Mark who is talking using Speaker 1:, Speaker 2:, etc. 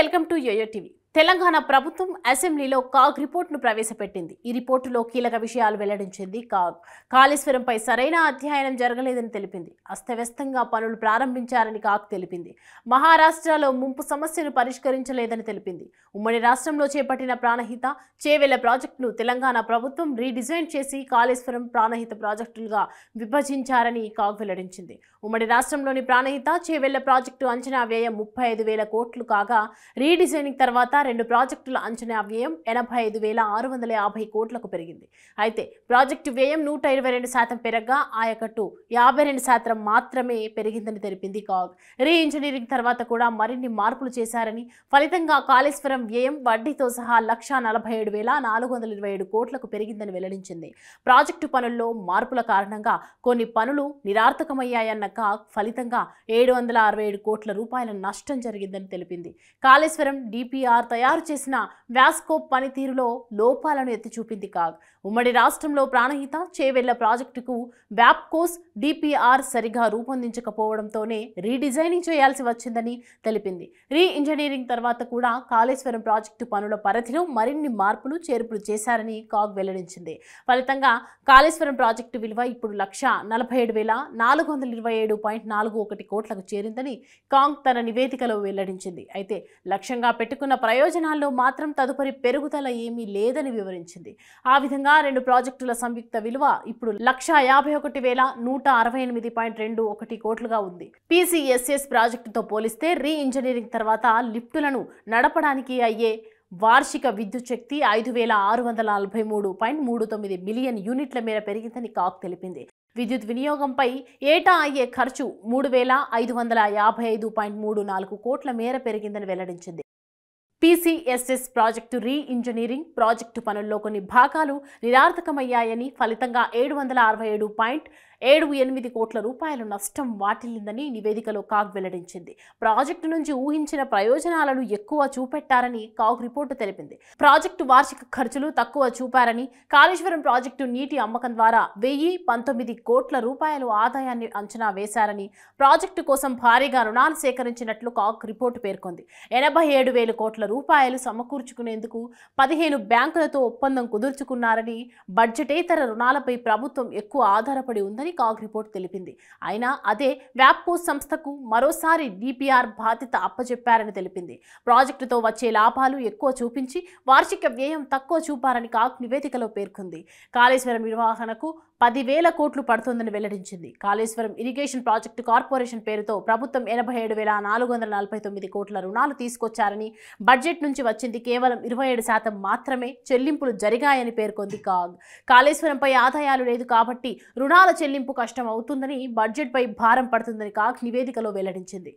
Speaker 1: Welcome to YoYo TV. Telangana ప్రభుత్వం అసెంబ్లీలో CAG రిపోర్టును ప్రవేశపెట్టింది. ఈ రిపోర్టులో కీలక విషయాలు వెల్లడించింది కాగ్. కాళేశ్వరంపై సరైన అధ్యయనం జరగలేదని తెలిపింది. అస్తవ్యస్తంగా పనులు ప్రారంభించారని కాగ్ తెలిపింది. మహారాష్ట్రలో ముంపు సమస్యను పరిష్కరించలేదని తెలిపింది. ఉమ్మడి రాష్ట్రంలో చేపట్టిన ప్రాణహిత, చేవెళ్ల ప్రాజెక్టును తెలంగాణ ప్రభుత్వం రీడిజైన్ చేసి కాళేశ్వరం, ప్రాణహిత ప్రాజెక్టులుగా విభజించారని కాగ్ వెల్లడించింది. ఉమ్మడి రాష్ట్రంలోని ప్రాణహిత, చేవెళ్ల ప్రాజెక్టు అంచనా వ్యయం 35,000 కోట్లు కాగా రీడిజైనింగ్ తర్వాత రెండు ప్రాజెక్టుల అంచనా వ్యయం 85,650 కోట్లకు పెరిగింది. అయితే ప్రాజెక్టు వ్యయం 122% పెరగగా ఆయకట్టు 52% మాత్రమే పెరిగిందని తెలిపింది కాగ్. రీ ఇంజనీరింగ్ తర్వాత కూడా మరిన్ని మార్పులు చేశారని, ఫలితంగా కాళేశ్వరం వ్యయం వడ్డీతో సహా 1,47,427 కోట్లకు పెరిగిందని వెల్లడించింది. ప్రాజెక్టు పనుల్లో మార్పుల కారణంగా కొన్ని పనులు నిరార్థకమయ్యాయన్న కాగ్, ఫలితంగా 767 కోట్ల రూపాయల నష్టం జరిగిందని తెలిపింది. కాళేశ్వరం డిపిఆర్ తయారు చేసిన వ్యాస్కోప్ పనితీరులో లోపాలను ఎత్తి చూపింది కాగ్. ఉమ్మడి రాష్ట్రంలో ప్రాణహిత, చేవెళ్ల ప్రాజెక్టుకు వ్యాప్కోస్ డిపిఆర్ సరిగా రూపొందించకపోవడంతోనే రీడిజైనింగ్ చేయాల్సి వచ్చిందని తెలిపింది. రీ ఇంజనీరింగ్ తర్వాత కూడా కాళేశ్వరం ప్రాజెక్టు పనుల పరిధిలో మరిన్ని మార్పులు, చేర్పులు చేశారని కాగ్ వెల్లడించింది. ఫలితంగా కాళేశ్వరం ప్రాజెక్టు విలువ ఇప్పుడు 1,47,427.41 కోట్లకు చేరిందని కాగ్ తన నివేదికలో వెల్లడించింది. అయితే లక్ష్యంగా పెట్టుకున్న ప్రయోజనాల్లో మాత్రం తదుపరి పెరుగుదల ఏమీ లేదని వివరించింది. ఆ విధంగా రెండు ప్రాజెక్టుల సంయుక్త విలువ ఇప్పుడు 151,168.21 కోట్లుగా ఉంది. PCSS ప్రాజెక్టుతో పోలిస్తే రీ ఇంజనీరింగ్ తర్వాత లిఫ్టులను నడపడానికి అయ్యే వార్షిక విద్యుత్ శక్తి 5,643.39 మిలియన్ యూనిట్ల మేర పెరిగిందని కాగ్ తెలిపింది. విద్యుత్ వినియోగంపై ఏటా అయ్యే ఖర్చు 3,555.34 కోట్ల మేర పెరిగిందని వెల్లడించింది. PCSS ప్రాజెక్టు రీ ఇంజనీరింగ్ ప్రాజెక్టు పనుల్లో కొన్ని భాగాలు నిరార్థకమయ్యాయని, ఫలితంగా 767.78 కోట్ల రూపాయల నష్టం వాటిల్లిందని నివేదికలో కాగ్ వెల్లడించింది. ప్రాజెక్టు నుంచి ఊహించిన ప్రయోజనాలను ఎక్కువ చూపెట్టారని కాగ్ రిపోర్టు తెలిపింది. ప్రాజెక్టు వార్షిక ఖర్చులు తక్కువ చూపారని, కాళేశ్వరం ప్రాజెక్టు నీటి అమ్మకం ద్వారా 1,019 కోట్ల రూపాయలు ఆదాయాన్ని అంచనా వేశారని, ప్రాజెక్టు కోసం భారీగా రుణాలు సేకరించినట్లు కాగ్ రిపోర్టు పేర్కొంది. 87,000 కోట్ల రూపాయలు సమకూర్చుకునేందుకు 15 బ్యాంకులతో ఒప్పందం కుదుర్చుకున్నారని, బడ్జెటేతర రుణాలపై ప్రభుత్వం ఎక్కువ ఆధారపడి ఉందని కాగ్ రిపోర్ట్ తెలిపింది. అయినా అదే వ్యాప్కోస్ సంస్థకు మరోసారి డిపిఆర్ బాధ్యత అప్పచెప్పారని తెలిపింది. ప్రాజెక్టుతో వచ్చే లాభాలు ఎక్కువ చూపించి వార్షిక వ్యయం తక్కువ చూపారని కాగ్ నివేదికలో పేర్కొంది. కాళేశ్వరం నిర్వహణకు 10,000 కోట్లు పడుతుందని వెల్లడించింది. కాళేశ్వరం ఇరిగేషన్ ప్రాజెక్టు కార్పొరేషన్ పేరుతో ప్రభుత్వం 87,449 కోట్ల రుణాలు తీసుకొచ్చారని, బడ్జెట్ నుంచి వచ్చింది కేవలం 27% మాత్రమే చెల్లింపులు జరిగాయని పేర్కొంది కాగ్. కాళేశ్వరంపై ఆదాయాలు లేదు కాబట్టి రుణాల చెల్లింపు కష్టం అవుతుందని, బడ్జెట్పై భారం పడుతుందని కాగ్ నివేదికలో వెల్లడించింది.